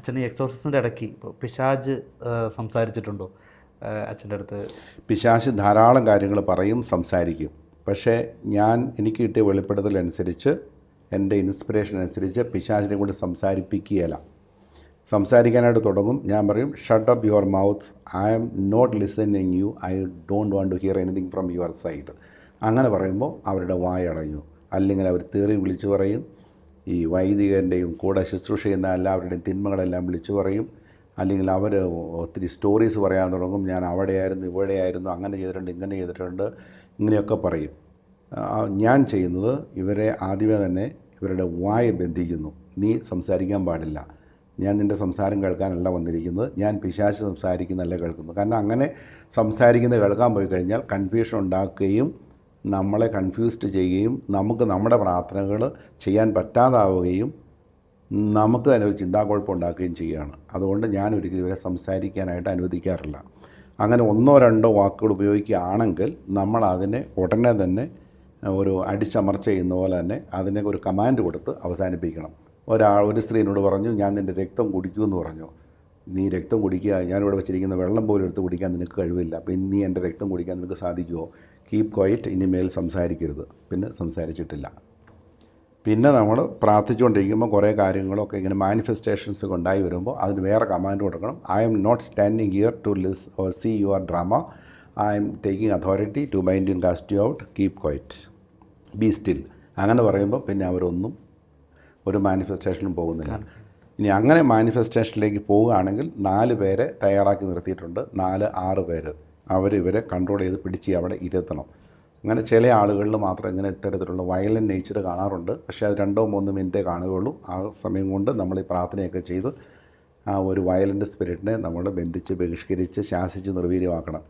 അച്ഛൻ ഈ എക്സോർസിസിൻ്റെ ഇടയ്ക്ക് ഇപ്പോൾ പിശാജ് സംസാരിച്ചിട്ടുണ്ടോ അച്ഛൻ്റെ അടുത്ത്? പിശാച് ധാരാളം കാര്യങ്ങൾ പറയും, സംസാരിക്കും. പക്ഷേ എനിക്ക് കിട്ടിയ വെളിപ്പെടുത്തലനുസരിച്ച്, എൻ്റെ ഇൻസ്പിറേഷൻ അനുസരിച്ച് പിശാചിനെ കൊണ്ട് സംസാരിപ്പിക്കുകയില്ല. സംസാരിക്കാനായിട്ട് തുടങ്ങും. ഞാൻ പറയും, shut up your mouth, I am not listening you, I don't want to hear anything from your side. അങ്ങനെ പറയുമ്പോൾ അവരുടെ വായടഞ്ഞു. അല്ലെങ്കിൽ അവർ തെറി വിളിച്ചു പറയും. ഈ വൈദികൻ്റെയും കൂടെ ശുശ്രൂഷ ചെയ്യുന്ന എല്ലാവരുടെയും തിന്മകളെല്ലാം വിളിച്ചു പറയും. അല്ലെങ്കിൽ അവർ ഒത്തിരി സ്റ്റോറീസ് പറയാൻ തുടങ്ങും. ഞാൻ അവിടെയായിരുന്നു, ഇവിടെയായിരുന്നു, അങ്ങനെ ചെയ്തിട്ടുണ്ട്, ഇങ്ങനെ ചെയ്തിട്ടുണ്ട്, ഇങ്ങനെയൊക്കെ പറയും. ഞാൻ ചെയ്യുന്നത്, ഇവരെ ആദ്യമേ തന്നെ ഇവരുടെ വായ ബന്ധിക്കുന്നു. നീ സംസാരിക്കാൻ പാടില്ല, ഞാൻ നിൻ്റെ സംസാരം കേൾക്കാനല്ല വന്നിരിക്കുന്നത്, ഞാൻ പിശാച് സംസാരിക്കുന്നതല്ല കേൾക്കുന്നത്. കാരണം അങ്ങനെ സംസാരിക്കുന്നത് കേൾക്കാൻ പോയി കഴിഞ്ഞാൽ കൺഫ്യൂഷൻ ഉണ്ടാക്കുകയും നമ്മളെ കൺഫ്യൂസ്ഡ് ചെയ്യുകയും നമുക്ക് നമ്മുടെ പ്രാർത്ഥനകൾ ചെയ്യാൻ പറ്റാതാവുകയും നമുക്ക് തന്നെ ഒരു ചിന്താക്കുഴപ്പം ഉണ്ടാക്കുകയും ചെയ്യുകയാണ്. അതുകൊണ്ട് ഞാൻ ഒരിക്കലും ഇവരെ സംസാരിക്കാനായിട്ട് അനുവദിക്കാറില്ല. അങ്ങനെ ഒന്നോ രണ്ടോ വാക്കുകൾ ഉപയോഗിക്കുകയാണെങ്കിൽ നമ്മൾ അതിനെ ഉടനെ തന്നെ ഒരു അടിച്ചമർച്ച ചെയ്യുന്ന പോലെ തന്നെ അതിനെ ഒരു കമാൻഡ് കൊടുത്ത് അവസാനിപ്പിക്കണം. ഒരു സ്ത്രീനോട് പറഞ്ഞു, ഞാൻ നിൻ്റെ രക്തം കുടിക്കുമെന്ന് പറഞ്ഞു. നീ രക്തം കുടിക്കുക, ഞാനിവിടെ വെച്ചിരിക്കുന്ന വെള്ളം പോലും എടുത്ത് കുടിക്കാൻ നിനക്ക് കഴിവില്ല, പിന്നെ നീ എൻ്റെ രക്തം കുടിക്കാൻ നിനക്ക് സാധിക്കുമോ? കീപ് ക്വയറ്റ്, ഇനിമേൽ സംസാരിക്കരുത്. പിന്നെ സംസാരിച്ചിട്ടില്ല. പിന്നെ നമ്മൾ പ്രാർത്ഥിച്ചുകൊണ്ടിരിക്കുമ്പോൾ കുറേ കാര്യങ്ങളൊക്കെ ഇങ്ങനെ മാനിഫെസ്റ്റേഷൻസ് ഉണ്ടായി വരുമ്പോൾ അതിന് വേറെ കമാൻഡ് കൊടുക്കണം. I'm not standing here to see your drama, I'm taking authority to bind you cast you out, keep quiet, be still. അങ്ങനെ പറയുമ്പോൾ പിന്നെ അവരൊന്നും ഒരു മാനിഫെസ്റ്റേഷനും പോകുന്നില്ല. ഇനി അങ്ങനെ മാനിഫെസ്റ്റേഷനിലേക്ക് പോവുകയാണെങ്കിൽ 4 പേരെ തയ്യാറാക്കി നിർത്തിയിട്ടുണ്ട്. 4-6 പേര് ഇവരെ കൺട്രോൾ ചെയ്ത് പിടിച്ച് അവിടെ ഇരുത്തണം. അങ്ങനെ ചില ആളുകളിൽ മാത്രം ഇങ്ങനെ ഇത്തരത്തിലുള്ള വയലൻ്റ് നേച്ചർ കാണാറുണ്ട്. പക്ഷേ അത് 2-3 മിനിറ്റേ കാണുകയുള്ളൂ. ആ സമയം കൊണ്ട് നമ്മൾ ഈ പ്രാർത്ഥനയൊക്കെ ചെയ്ത് ആ ഒരു വയലൻ്റ് സ്പിരിറ്റിനെ നമ്മൾ ബന്ധിച്ച് ബഹിഷ്കരിച്ച് ശാസിച്ച് നിർവീര്യമാക്കണം.